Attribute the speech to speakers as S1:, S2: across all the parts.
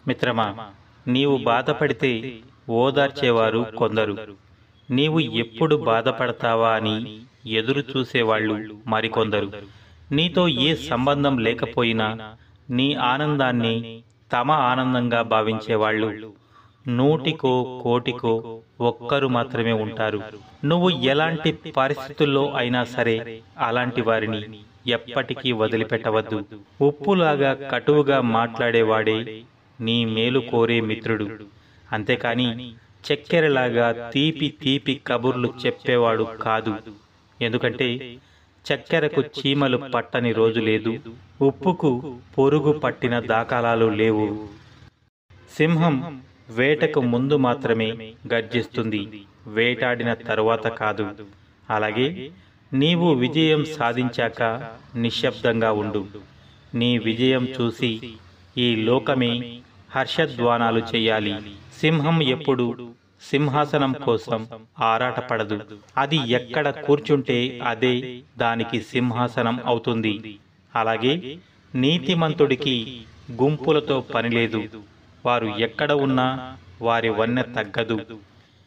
S1: మిత్రమా, నీవు బాధపడితే ఓదార్చేవారు కొందరు, నీవు ఎప్పుడు బాధపడతావా అని ఎదురు చూసేవాళ్ళు మరికొందరు, నీతో ఏ సంబంధం లేకపోయినా నీ ఆనందాన్ని తమ ఆనందంగా భావించేవాళ్ళు నూటికో కోటికో ఒక్కరు మాత్రమే ఉంటారు. నువ్వు ఎలాంటి పరిస్థితుల్లో అయినా సరే అలాంటి వారిని ఎప్పటికీ వదిలిపెట్టవద్దు. ఉప్పులాగా కటువుగా మాట్లాడేవాడే నీ మేలు కోరే మిత్రుడు, అంతేకాని చక్కెరలాగా తీపి తీపి కబుర్లు చెప్పేవాడు కాదు. ఎందుకంటే చక్కెరకు చీమలు పట్టని రోజు లేదు, ఉప్పుకు పొరుగు పట్టిన దాఖలాలు లేవు. సింహం వేటకు ముందు మాత్రమే గర్జిస్తుంది, వేటాడిన తరువాత కాదు. అలాగే నీవు విజయం సాధించాక నిశ్శబ్దంగా ఉండు. నీ విజయం చూసి ఈ లోకమే హర్షధ్వానాలు చెయ్యాలి. సింహం ఎప్పుడు సింహాసనం కోసం ఆరాటపడదు, అది ఎక్కడ కూర్చుంటే అదే దానికి సింహాసనం అవుతుంది. అలాగే నీతిమంతుడికి గుంపులతో పనిలేదు, వారు ఎక్కడ ఉన్నా వారి వన్నె తగ్గదు.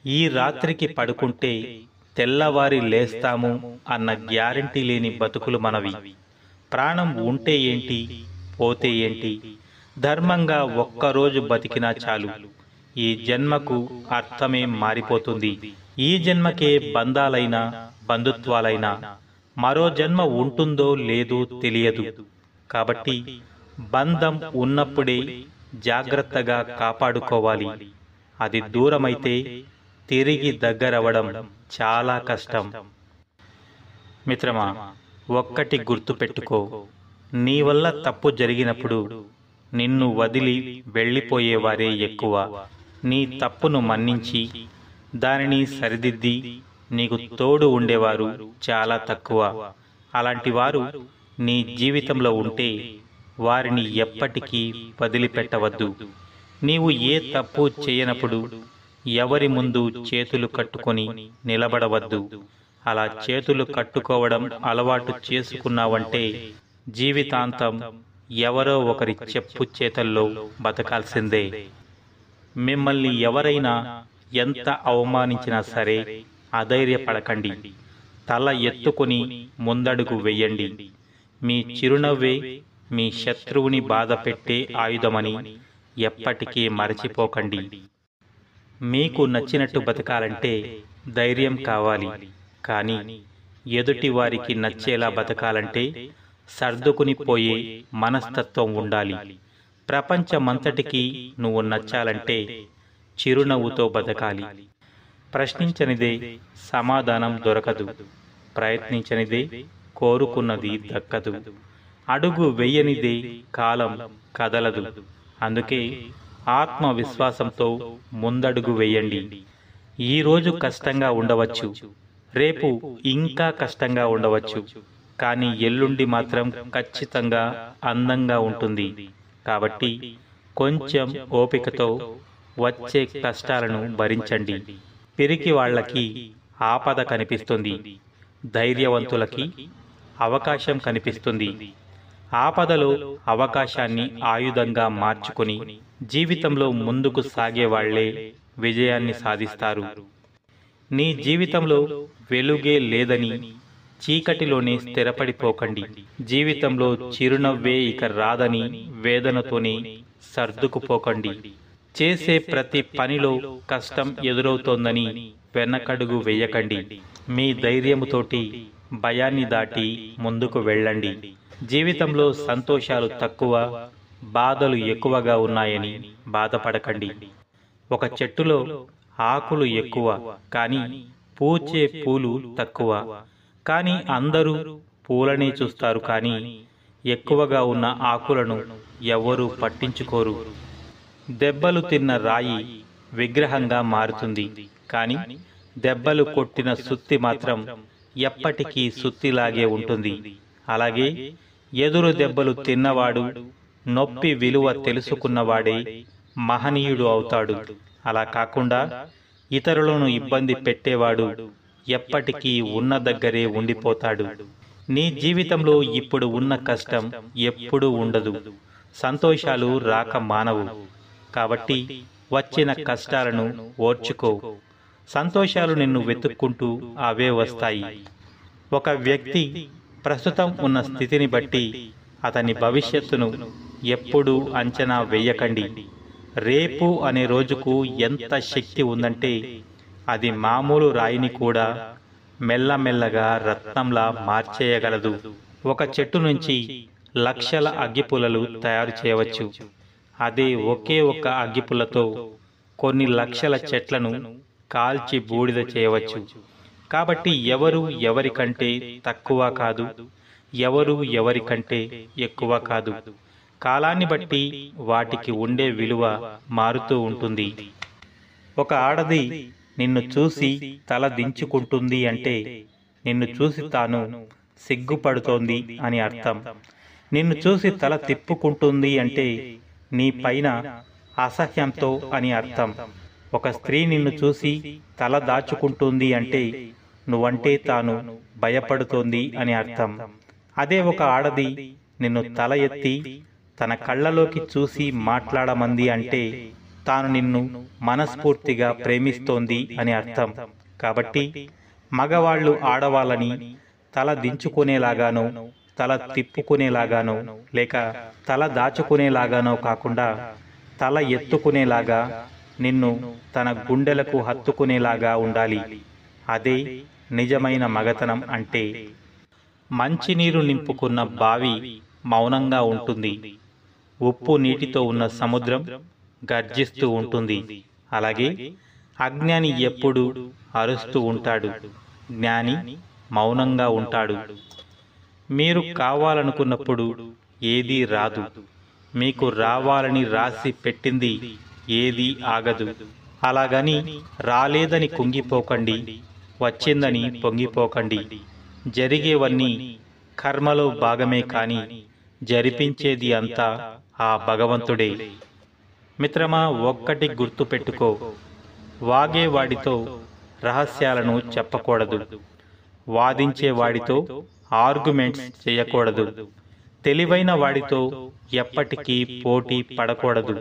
S1: ఈ రాత్రికి పడుకుంటే తెల్లవారి లేస్తాము అన్న గ్యారంటీ లేని బతుకులు మనవి. ప్రాణం ఉంటే ఏంటి, పోతే ఏంటి, ధర్మంగా ఒక్కరోజు బతికినా చాలు. ఈ జన్మకు అర్థమే మారిపోతుంది. ఈ జన్మకే బంధాలైనా బంధుత్వాలైనా మరో జన్మ ఉంటుందో లేదో తెలియదు. కాబట్టి బంధం ఉన్నప్పుడే జాగ్రత్తగా కాపాడుకోవాలి. అది దూరమైతే తిరిగి దగ్గరవడం చాలా కష్టం. మిత్రమా, ఒక్కటి గుర్తుపెట్టుకో, నీ వల్ల తప్పు జరిగినప్పుడు నిన్ను వదిలి వెళ్ళిపోయేవారే ఎక్కువ. నీ తప్పును మన్నించి దానిని సరిదిద్ది నీకు తోడు ఉండేవారు చాలా తక్కువ. అలాంటి వారు నీ జీవితంలో ఉంటే వారిని ఎప్పటికీ వదిలిపెట్టవద్దు. నీవు ఏ తప్పు చేయనప్పుడు ఎవరి ముందు చేతులు కట్టుకొని నిలబడవద్దు. అలా చేతులు కట్టుకోవడం అలవాటు చేసుకున్నావంటే జీవితాంతం ఎవరో ఒకరి చెప్పు చేతల్లో బతకాల్సిందే. మిమ్మల్ని ఎవరైనా ఎంత అవమానించినా సరే అధైర్యపడకండి. తల ఎత్తుకొని ముందడుగు వెయ్యండి. మీ చిరునవ్వే మీ శత్రువుని బాధ పెట్టే ఆయుధమని ఎప్పటికీ మరచిపోకండి. మీకు నచ్చినట్టు బతకాలంటే ధైర్యం కావాలి, కానీ ఎదుటి వారికి నచ్చేలా బతకాలంటే సర్దుకుని పోయే మనస్తత్వం ఉండాలి. ప్రపంచమంతటికీ నువ్వు నచ్చాలంటే చిరునవ్వుతో బతకాలి. ప్రశ్నించనిదే సమాధానం దొరకదు, ప్రయత్నించనిదే కోరుకున్నది దక్కదు, అడుగు వెయ్యనిదే కాలం కదలదు. అందుకే ఆత్మవిశ్వాసంతో ముందడుగు వెయ్యండి. ఈరోజు కష్టంగా ఉండవచ్చు, రేపు ఇంకా కష్టంగా ఉండవచ్చు, కానీ ఎల్లుండి మాత్రం ఖచ్చితంగా అందంగా ఉంటుంది. కాబట్టి కొంచెం ఓపికతో వచ్చే కష్టాలను భరించండి. పిరికి వాళ్ళకి ఆపద కనిపిస్తుంది, ధైర్యవంతులకి అవకాశం కనిపిస్తుంది. ఆపదలో అవకాశాన్ని ఆయుధంగా మార్చుకొని జీవితంలో ముందుకు సాగేవాళ్లే విజయాన్ని సాధిస్తారు. నీ జీవితంలో వెలుగే లేదని చీకటిలోనే స్థిరపడిపోకండి. జీవితంలో చిరునవ్వే ఇక రాదని వేదనతోనే సర్దుకుపోకండి. చేసే ప్రతి పనిలో కష్టం ఎదురవుతోందని వెనకడుగు వేయకండి. మీ ధైర్యముతోటి భయాన్ని దాటి ముందుకు వెళ్ళండి. జీవితంలో సంతోషాలు తక్కువ, బాధలు ఎక్కువగా ఉన్నాయని బాధపడకండి. ఒక చెట్టులో ఆకులు ఎక్కువ, కానీ పూచే పూలు తక్కువ. కానీ అందరూ పూలనే చూస్తారు, కానీ ఎక్కువగా ఉన్న ఆకులను ఎవరూ పట్టించుకోరు. దెబ్బలు తిన్న రాయి విగ్రహంగా మారుతుంది, కానీ దెబ్బలు కొట్టిన సుత్తి మాత్రం ఎప్పటికీ సుత్తిలాగే ఉంటుంది. అలాగే ఎదురు దెబ్బలు తిన్నవాడు, నొప్పి విలువ తెలుసుకున్నవాడే మహనీయుడు అవుతాడు. అలా కాకుండా ఇతరులను ఇబ్బంది పెట్టేవాడు ఎప్పటికీ ఉన్న దగ్గరే ఉండిపోతాడు. నీ జీవితంలో ఇప్పుడు ఉన్న కష్టం ఎప్పుడూ ఉండదు, సంతోషాలు రాక మానవు. కాబట్టి వచ్చిన కష్టాలను ఓర్చుకో. సంతోషాలు నిన్ను వెతుక్కుంటూ అవే వస్తాయి. ఒక వ్యక్తి ప్రస్తుతం ఉన్న స్థితిని బట్టి అతని భవిష్యత్తును ఎప్పుడూ అంచనా వేయకండి. రేపు అనే రోజుకు ఎంత శక్తి ఉందంటే అది మామూలు రాయిని కూడా మెల్లమెల్లగా రత్నంలా మార్చేయగలదు. ఒక చెట్టు నుంచి లక్షల అగ్గిపుల్లలు తయారు చేయవచ్చు. అదే ఒకే ఒక్క అగ్గిపుల్లతో కొన్ని లక్షల చెట్లను కాల్చి బూడిద చేయవచ్చు. కాబట్టి ఎవరు ఎవరికంటే తక్కువ కాదు, ఎవరు ఎవరికంటే ఎక్కువ కాదు. కాలాన్ని బట్టి వాటికి ఉండే విలువ మారుతూ ఉంటుంది. ఒక ఆడది నిన్ను చూసి తల దించుకుంటుంది అంటే నిన్ను చూసి తాను సిగ్గుపడుతోంది అని అర్థం. నిన్ను చూసి తల తిప్పుకుంటుంది అంటే నీ పైన అసహ్యంతో అని అర్థం. ఒక స్త్రీ నిన్ను చూసి తల దాచుకుంటుంది అంటే నువ్వంటే తాను భయపడుతోంది అని అర్థం. అదే ఒక ఆడది నిన్ను తల ఎత్తి తన కళ్ళలోకి చూసి మాట్లాడమంది అంటే తాను నిన్ను మనస్ఫూర్తిగా ప్రేమిస్తోంది అని అర్థం. కాబట్టి మగవాళ్ళు ఆడవాళ్ళని తల దించుకునేలాగానో, తల తిప్పుకునేలాగానో, లేక తల దాచుకునేలాగానో కాకుండా తల ఎత్తుకునేలాగా, నిన్ను తన గుండెలకు హత్తుకునేలాగా ఉండాలి. అదే నిజమైన మగతనం అంటే. మంచినీరు నింపుకున్న బావి మౌనంగా ఉంటుంది. ఉప్పు నీటితో ఉన్న సముద్రం గర్జిస్తూ ఉంటుంది. అలాగే అజ్ఞాని ఎప్పుడు అరుస్తూ ఉంటాడు, జ్ఞాని మౌనంగా ఉంటాడు. మీరు కావాలనుకున్నప్పుడు ఏదీ రాదు. మీకు రావాలని రాసి పెట్టింది ఏదీ ఆగదు. అలాగని రాలేదని కుంగిపోకండి, వచ్చిందని పొంగిపోకండి. జరిగేవన్నీ కర్మలో భాగమే కాని జరిపించేది అంతా ఆ భగవంతుడే. మిత్రమా, ఒక్కటి గుర్తుపెట్టుకో, వాగేవాడితో రహస్యాలను చెప్పకూడదు. వాదించేవాడితో ఆర్గ్యుమెంట్స్ చేయకూడదు. తెలివైన వాడితో ఎప్పటికీ పోటీ పడకూడదు.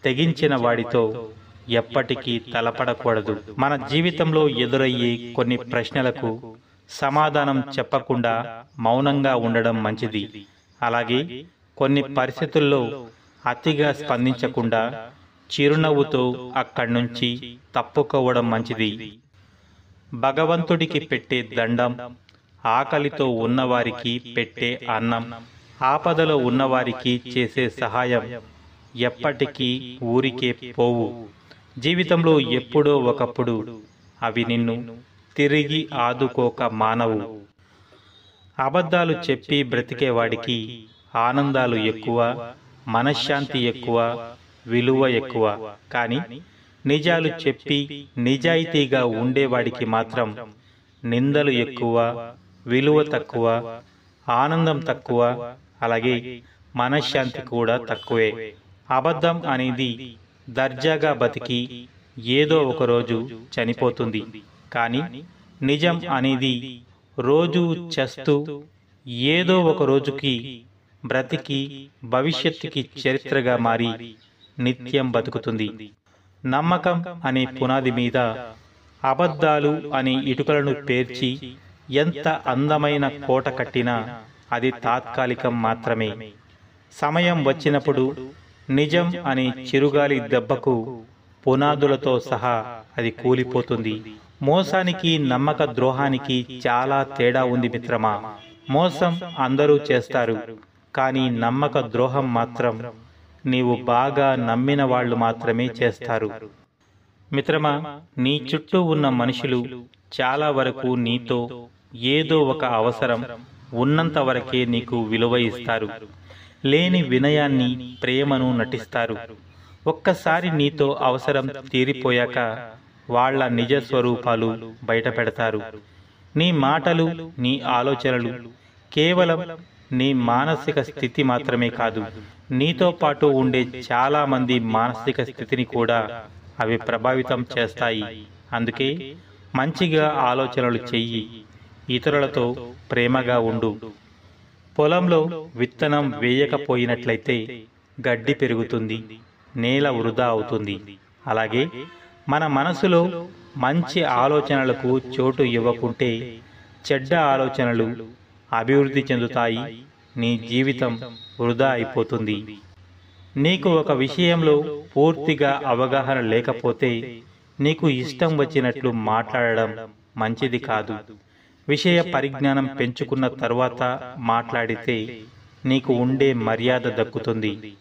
S1: తెగించిన వాడితో ఎప్పటికీ తలపడకూడదు. మన జీవితంలో ఎదురయ్యే కొన్ని ప్రశ్నలకు సమాధానం చెప్పకుండా మౌనంగా ఉండడం మంచిది. అలాగే కొన్ని పరిస్థితుల్లో అతిగా స్పందించకుండా చిరునవ్వుతో అక్కడి నుంచి తప్పుకోవడం మంచిది. భగవంతుడికి పెట్టే దండం, ఆకలితో ఉన్నవారికి పెట్టే అన్నం, ఆపదలో ఉన్నవారికి చేసే సహాయం ఎప్పటికీ ఊరికే పోవు. జీవితంలో ఎప్పుడో ఒకప్పుడు అవి నిన్ను తిరిగి ఆదుకోక మానవు. అబద్ధాలు చెప్పి బ్రతికేవాడికి ఆనందాలు ఎక్కువ, మనశ్శాంతి ఎక్కువ, విలువ ఎక్కువ. కానీ నిజాలు చెప్పి నిజాయితీగా ఉండేవాడికి మాత్రం నిందలు ఎక్కువ, విలువ తక్కువ, ఆనందం తక్కువ, అలాగే మనశ్శాంతి కూడా తక్కువే. అబద్ధం అనేది దర్జాగా బతికి ఏదో ఒకరోజు చనిపోతుంది. కానీ నిజం అనేది రోజు చస్తూ ఏదో ఒక రోజుకి బ్రతికి భవిష్యత్తుకి చరిత్రగా మారి నిత్యం బతుకుతుంది. నమ్మకం అనే పునాది మీద అబద్ధాలు అనే ఇటుకలను పేర్చి ఎంత అందమైన కోట కట్టినా అది తాత్కాలికం మాత్రమే. సమయం వచ్చినప్పుడు నిజం అనే చిరుగాలి దెబ్బకు పునాదులతో సహా అది కూలిపోతుంది. మోసానికి నమ్మక ద్రోహానికి చాలా తేడా ఉంది మిత్రమా. మోసం అందరూ చేస్తారు, కానీ నమ్మక ద్రోహం మాత్రం నీవు బాగా నమ్మిన వాళ్ళు మాత్రమే చేస్తారు. మిత్రమా, నీ చుట్టూ ఉన్న మనుషులు చాలా వరకు నీతో ఏదో ఒక అవసరం ఉన్నంత వరకే నీకు విలువ ఇస్తారు. లేని వినయాన్ని, ప్రేమను నటిస్తారు. ఒక్కసారి నీతో అవసరం తీరిపోయాక వాళ్ళ నిజ స్వరూపాలు బయట పెడతారు. నీ మాటలు, నీ ఆలోచనలు కేవలం నీ మానసిక స్థితి మాత్రమే కాదు, నీతో పాటు ఉండే చాలా మంది మానసిక స్థితిని కూడా అవి ప్రభావితం చేస్తాయి. అందుకే మంచిగా ఆలోచనలు చెయ్యి, ఇతరులతో ప్రేమగా ఉండు. పొలంలో విత్తనం వేయకపోయినట్లయితే గడ్డి పెరుగుతుంది, నేల వృధా అవుతుంది. అలాగే మన మనసులో మంచి ఆలోచనలకు చోటు ఇవ్వకుంటే చెడ్డ ఆలోచనలు అభివృద్ధి చెందుతాయి. నీ జీవితం వృధా అయిపోతుంది. నీకు ఒక విషయంలో పూర్తిగా అవగాహన లేకపోతే నీకు ఇష్టం వచ్చినట్లు మాట్లాడడం మంచిది కాదు. విషయ పరిజ్ఞానం పెంచుకున్న తర్వాత మాట్లాడితే నీకు ఉండే మర్యాద దక్కుతుంది.